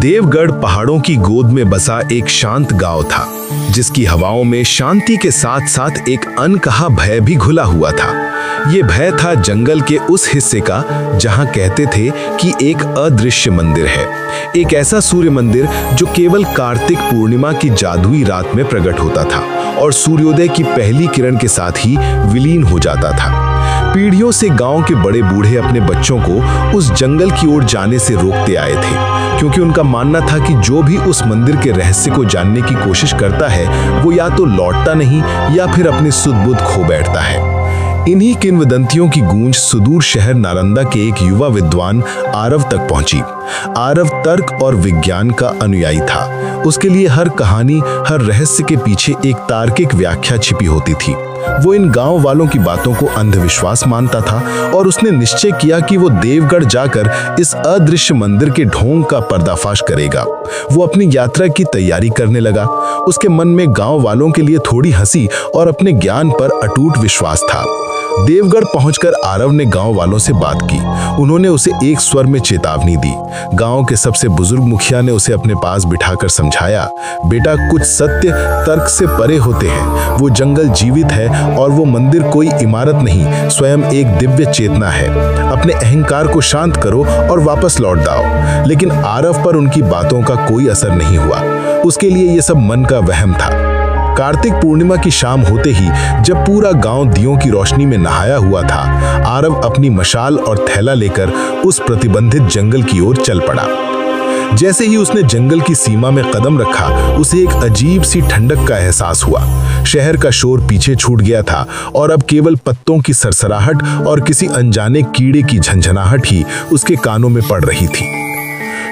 देवगढ़ पहाड़ों की गोद में बसा एक शांत गांव था, जिसकी हवाओं में शांति के साथ साथ एक अनकहा भय भी घुला हुआ था। ये भय था जंगल के उस हिस्से का जहां कहते थे कि एक अदृश्य मंदिर है, एक ऐसा सूर्य मंदिर जो केवल कार्तिक पूर्णिमा की जादुई रात में प्रकट होता था और सूर्योदय की पहली किरण के साथ ही विलीन हो जाता था। पीढ़ियों से गांव के बड़े बूढ़े अपने बच्चों को उस जंगल की ओर जाने से रोकते आए थे, क्योंकि उनका मानना था कि जो भी उस मंदिर के रहस्य को जानने की कोशिश करता है वो या तो लौटता नहीं या फिर अपनी सुध-बुध खो बैठता है। इन्हीं किंवदंतियों की गूंज सुदूर शहर नालंदा के एक युवा विद्वान आरव तक पहुंची। आरव तर्क और विज्ञान का अनुयायी था। उसके लिए हर कहानी, हर रहस्य के पीछे एक तार्किक व्याख्या छिपी होती थी। वो इन गांव वालों की बातों को अंधविश्वास मानता था और उसने निश्चय किया कि वो देवगढ़ जाकर इस अदृश्य मंदिर के ढोंग का पर्दाफाश करेगा। वो अपनी यात्रा की तैयारी करने लगा। उसके मन में गांव वालों के लिए थोड़ी हंसी और अपने ज्ञान पर अटूट विश्वास था। देवगढ़ पहुंचकर आरव ने गांव वालों से बात की। उन्होंने उसे एक स्वर में चेतावनी दी। गांव के सबसे बुजुर्ग मुखिया ने उसे अपने पास बिठाकर समझाया, बेटा, कुछ सत्य तर्क से परे होते हैं। वो जंगल जीवित है और वो मंदिर कोई इमारत नहीं, स्वयं एक दिव्य चेतना है। अपने अहंकार को शांत करो और वापस लौट जाओ। लेकिन आरव पर उनकी बातों का कोई असर नहीं हुआ। उसके लिए ये सब मन का वहम था। कार्तिक पूर्णिमा की शाम होते ही, जब पूरा गांव दियों की रोशनी में नहाया हुआ था, आरव अपनी मशाल और थैला लेकर उस प्रतिबंधित जंगल की ओर चल पड़ा। जैसे ही उसने जंगल की सीमा में कदम रखा, उसे एक अजीब सी ठंडक का एहसास हुआ। शहर का शोर पीछे छूट गया था और अब केवल पत्तों की सरसराहट और किसी अनजाने कीड़े की झंझनाहट ही उसके कानों में पड़ रही थी।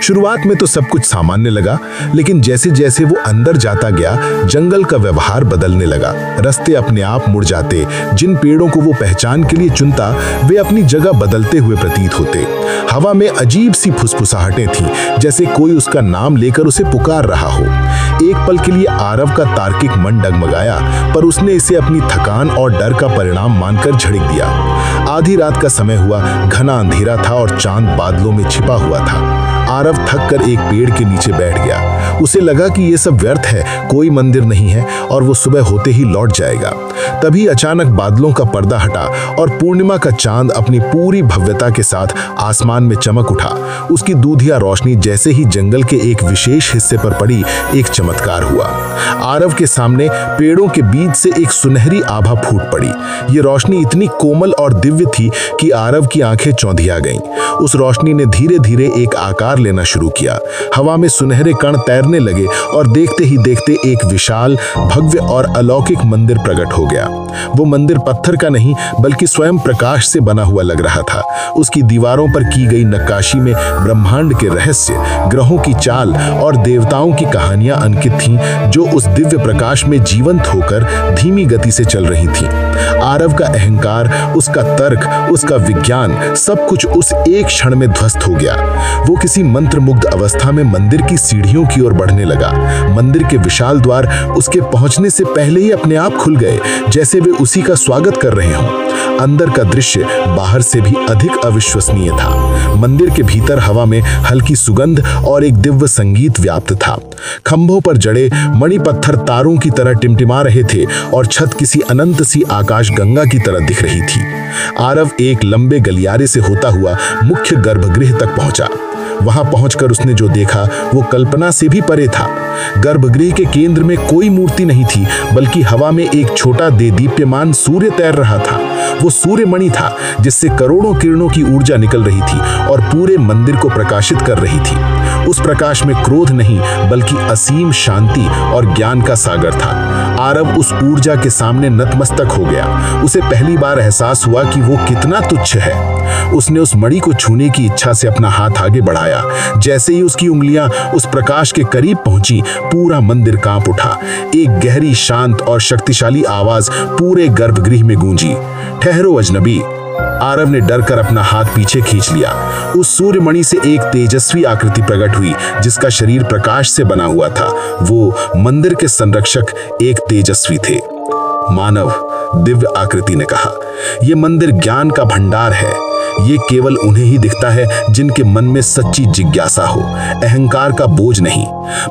शुरुआत में तो सब कुछ सामान्य लगा, लेकिन जैसे जैसे वो अंदर जाता गया, जंगल का व्यवहार बदलने लगा। रास्ते अपने आप मुड़ जाते। जिन पेड़ों को वो पहचान के लिए चुनता, वे अपनी जगह बदलते हुए प्रतीत होते। हवा में अजीब सी फुसफुसाहटें थीं, जैसे कोई उसका नाम लेकर उसे पुकार रहा हो। एक पल के लिए आरव का तार्किक मन डगमगाया, पर उसने इसे अपनी थकान और डर का परिणाम मानकर झिड़क दिया। आधी रात का समय हुआ, घना अंधेरा था और चांद बादलों में छिपा हुआ था। आरव थक कर एक पेड़ के नीचे बैठ गया। उसे लगा कि ये सब व्यर्थ है, कोई मंदिर नहीं है और वो सुबह होते ही लौट जाएगा। तभी अचानक बादलों का पर्दा हटा और पूर्णिमा का चांद अपनी पूरी भव्यता के साथ आसमान में चमक उठा। उसकी दूधिया रोशनी जैसे ही जंगल के एक विशेष हिस्से पर पड़ी, एक चमत्कार हुआ। आरव के सामने पेड़ों के बीच से एक सुनहरी आभा फूट पड़ी। ये रोशनी इतनी कोमल और दिव्य थी कि आरव की आंखें चौंधिया गईं। उस रोशनी ने धीरे धीरे एक आकार लेना शुरू किया। हवा में सुनहरे कण तैरने लगे और देखते ही देखते एक विशाल, भव्य और अलौकिक मंदिर प्रकट हो गया। वो मंदिर पत्थर का नहीं, बल्कि स्वयं प्रकाश से बना हुआ लग रहा था। उसकी दीवारों पर की गई नक्काशी में ब्रह्मांड के रहस्य, ग्रहों की चाल और देवताओं की कहानियां अंकित थीं, जो उस दिव्य प्रकाश में जीवंत होकर धीमी गति से चल रही थीं। आरव का अहंकार, उसका तर्क, उसका विज्ञान, सब कुछ उस एक क्षण में ध्वस्त हो गया। वो किसी मंत्रमुग्ध अवस्था में मंदिर की सीढ़ियों की ओर बढ़ने लगा। मंदिर के विशाल द्वार उसके पहुंचने से पहले ही अपने आप खुल गए, जैसे वे उसी का स्वागत कर रहे हों। अंदर का दृश्य बाहर से भी अधिक अविश्वसनीय था। मंदिर के भीतर हवा में हल्की सुगंध और एक दिव्य संगीत व्याप्त था। खंभों पर जड़े मणिपत्थर तारों की तरह टिमटिमा रहे थे और छत किसी अनंत सी आकाश गंगा की तरह दिख रही थी। आरव एक लंबे गलियारे से होता हुआ मुख्य गर्भगृह तक पहुंचा। वहां पहुंचकर उसने जो देखा वो कल्पना से भी परे था। गर्भगृह के केंद्र में कोई मूर्ति नहीं थी, बल्कि हवा में एक छोटा देदीप्यमान सूर्य तैर रहा था। वो सूर्यमणि था, जिससे करोड़ों किरणों की ऊर्जा निकल रही थी और पूरे मंदिर को प्रकाशित कर रही थी। उस प्रकाश में क्रोध नहीं, बल्कि असीम शांति और ज्ञान का सागर था। आरव उस ऊर्जा के सामने नतमस्तक हो गया। उसे पहली बार एहसास हुआ कि वो कितना तुच्छ है। उसने उस मणि को छूने की इच्छा से अपना हाथ आगे बढ़ाया। जैसे ही उसकी उंगलियां उस प्रकाश के करीब पहुंची, पूरा मंदिर कांप उठा। एक गहरी, शांत और शक्तिशाली आवाज पूरे गर्भगृह में गूंजी, ठहरो अजनबी। आरव ने डरकर अपना हाथ पीछे खींच लिया। उस सूर्यमणि से एक तेजस्वी आकृति प्रकट हुई, जिसका शरीर प्रकाश से बना हुआ था। वो मंदिर के संरक्षक एक तेजस्वी थे। मानव, दिव्य आकृति ने कहा, यह मंदिर ज्ञान का भंडार है। ये केवल उन्हें ही दिखता है जिनके मन में सच्ची जिज्ञासा हो, अहंकार का बोझ नहीं।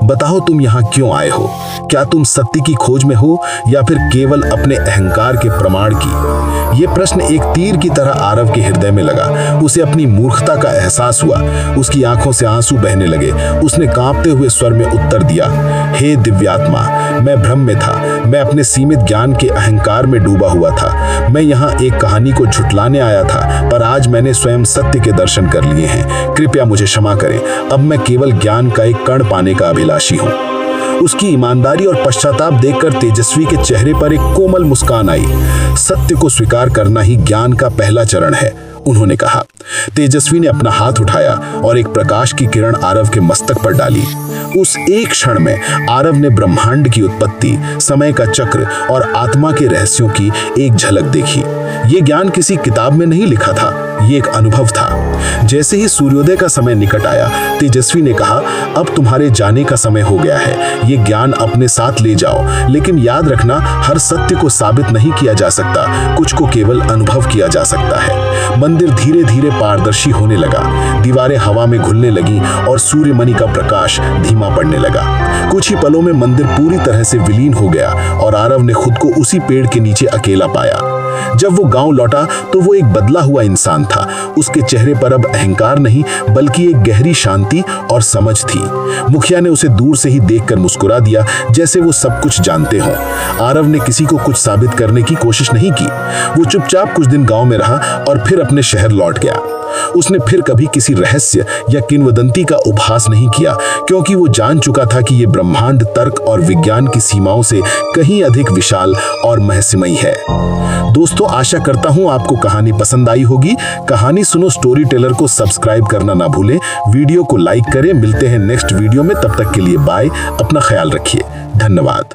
बताओ तुम यहाँ क्यों आए हो? क्या तुम सत्य की खोज में हो या फिर केवल अपने अहंकार के प्रमाण की? ये प्रश्न एक तीर की तरह आरव के हृदय में लगा। उसे अपनी मूर्खता का एहसास हुआ। उसकी आंखों से आंसू बहने लगे। उसने कांपते हुए स्वर में उत्तर दिया, हे दिव्यात्मा, मैं भ्रम में था। मैं अपने सीमित ज्ञान के अहंकार में डूबा हुआ था। मैं यहाँ एक कहानी को झुठलाने आया था, पर आज मैंने स्वयं सत्य के दर्शन कर लिए हैं। कृपया मुझे क्षमा करें। अब मैं केवल ज्ञान का एक कण पाने का अभिलाषी हूँ। उसकी ईमानदारी और पश्चाताप देखकर तेजस्वी के चेहरे पर एक कोमल मुस्कान आई। सत्य को स्वीकार करना ही ज्ञान का पहला चरण है, उन्होंने कहा। तेजस्वी ने अपना हाथ उठाया और एक प्रकाश की किरण आरव के मस्तक पर डाली। उस एक क्षण में आरव ने ब्रह्मांड की उत्पत्ति, समय का चक्र और आत्मा के रहस्यों की एक झलक देखी। ये ज्ञान किसी किताब में नहीं लिखा था, ये एक अनुभव था। जैसे ही सूर्योदय का समय निकट आया, तेजस्वी ने कहा, अब तुम्हारे जाने का समय हो गया है। ये ज्ञान अपने साथ ले जाओ, लेकिन याद रखना, हर सत्य को साबित नहीं किया जा सकता, कुछ को केवल अनुभव किया जा सकता है। मंदिर धीरे धीरे पारदर्शी होने लगा। दीवारें हवा में घुलने लगी और सूर्यमणि का प्रकाश धीमा पड़ने लगा। कुछ ही पलों में मंदिर पूरी तरह से विलीन हो गया और आरव ने खुद को उसी पेड़ के नीचे अकेला पाया। जब वो गांव लौटा तो वो एक बदला हुआ इंसान था। उसके चेहरे पर अब अहंकार नहीं, बल्कि एक गहरी शांति और समझ थी। मुखिया ने उसे दूर से ही देखकर मुस्कुरा दिया, जैसे वो सब कुछ जानते हों। आरव ने किसी को कुछ साबित करने की कोशिश नहीं की। वो चुपचाप कुछ दिन गांव में रहा और फिर अपने शहर लौट गया। उसने फिर कभी किसी रहस्य या किंवदंती का उपहास नहीं किया, क्योंकि वो जान चुका था कि ये ब्रह्मांड तर्क और विज्ञान की सीमाओं से कहीं अधिक विशाल और रहस्यमयी है। दोस्तों, आशा करता हूं आपको कहानी पसंद आई होगी। कहानी सुनो स्टोरी टेलर को सब्सक्राइब करना ना भूलें। वीडियो को लाइक करें। मिलते हैं नेक्स्ट वीडियो में, तब तक के लिए बाय। अपना ख्याल रखिए। धन्यवाद।